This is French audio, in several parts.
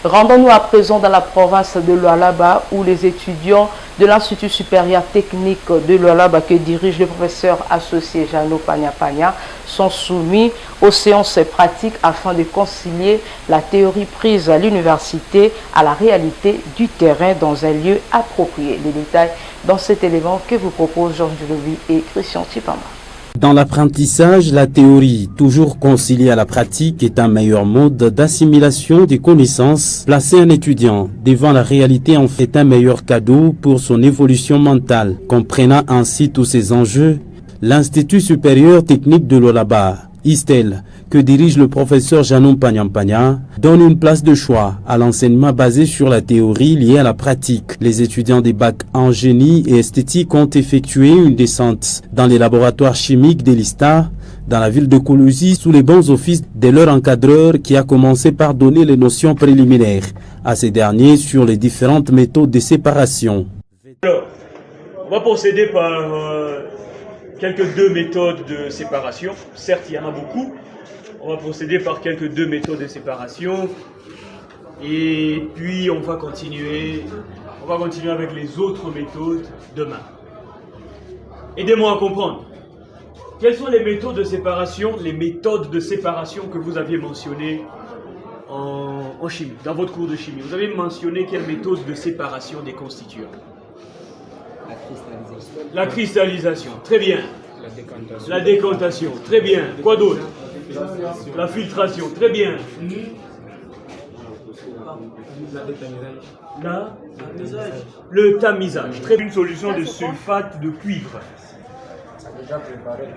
Rendons-nous à présent dans la province de Lualaba où les étudiants de l'Institut supérieur technique de Lualaba que dirige le professeur associé Jano Panya sont soumis aux séances pratiques afin de concilier la théorie prise à l'université à la réalité du terrain dans un lieu approprié. Les détails dans cet élément que vous propose Jean Djulovi et Christian Chipama. Dans l'apprentissage, la théorie, toujours conciliée à la pratique, est un meilleur mode d'assimilation des connaissances. Placer un étudiant devant la réalité en fait un meilleur cadeau pour son évolution mentale. Comprenant ainsi tous ces enjeux, l'Institut supérieur technique de Lualaba, ISTEL, que dirige le professeur Jano Panya, donne une place de choix à l'enseignement basé sur la théorie liée à la pratique. Les étudiants des bacs en génie et esthétique ont effectué une descente dans les laboratoires chimiques d'Elista, dans la ville de Koulouzi, sous les bons offices de leur encadreur qui a commencé par donner les notions préliminaires à ces derniers sur les différentes méthodes de séparation. Alors, on va procéder par quelques deux méthodes de séparation. Certes, il y en a beaucoup. On va procéder par quelques deux méthodes de séparation. Et puis, on va continuer avec les autres méthodes demain. Aidez-moi à comprendre. Quelles sont les méthodes de séparation que vous aviez mentionnées en chimie, dans votre cours de chimie? Vous avez mentionné quelle méthode de séparation des constituants? La cristallisation, très bien. La décantation, très bien. Quoi d'autre? La filtration, très bien. Le tamisage, très bien. Une solution de sulfate de cuivre.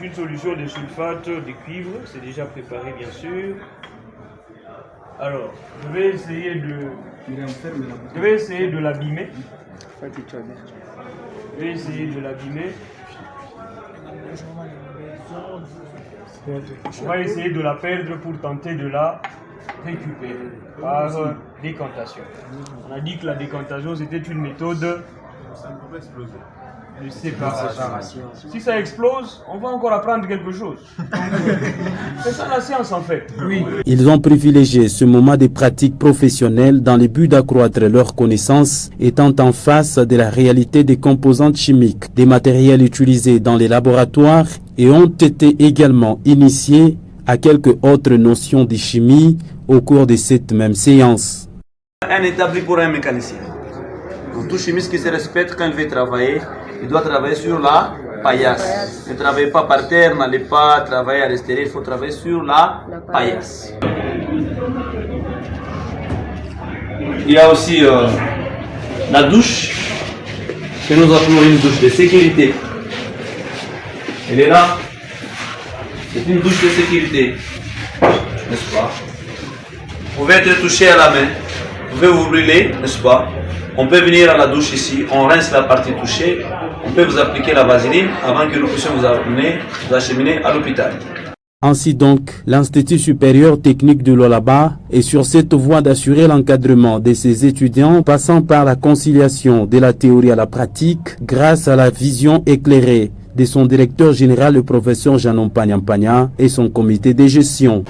Une solution de sulfate de cuivre, c'est déjà préparé bien sûr. Alors, je vais essayer de l'abîmer. On va essayer de la perdre pour tenter de la récupérer par décantation. On a dit que la décantation c'était une méthode de séparation. Si ça explose, on va encore apprendre quelque chose. C'est ça la science en fait. Oui. Ils ont privilégié ce moment des pratiques professionnelles dans le but d'accroître leurs connaissances, étant en face de la réalité des composantes chimiques, des matériels utilisés dans les laboratoires et ont été également initiés à quelques autres notions de chimie au cours de cette même séance. Un établi pour un mécanicien. Donc, tout chimiste qui se respecte quand il veut travailler, il doit travailler sur la paillasse. Ne travaillez pas par terre, n'allez pas travailler à l'extérieur, il faut travailler sur la paillasse. Il y a aussi la douche, que nous appelons une douche de sécurité. Elle est là, c'est une douche de sécurité, n'est-ce pas? Vous pouvez être touché à la main, vous pouvez vous brûler, n'est-ce pas? On peut venir à la douche ici, on rince la partie touchée, on peut vous appliquer la vaseline avant que nous puissions vous acheminer à l'hôpital. Ainsi donc, l'Institut supérieur technique de Lualaba est sur cette voie d'assurer l'encadrement de ses étudiants passant par la conciliation de la théorie à la pratique grâce à la vision éclairée de son directeur général, le professeur Jano Panya et son comité de gestion.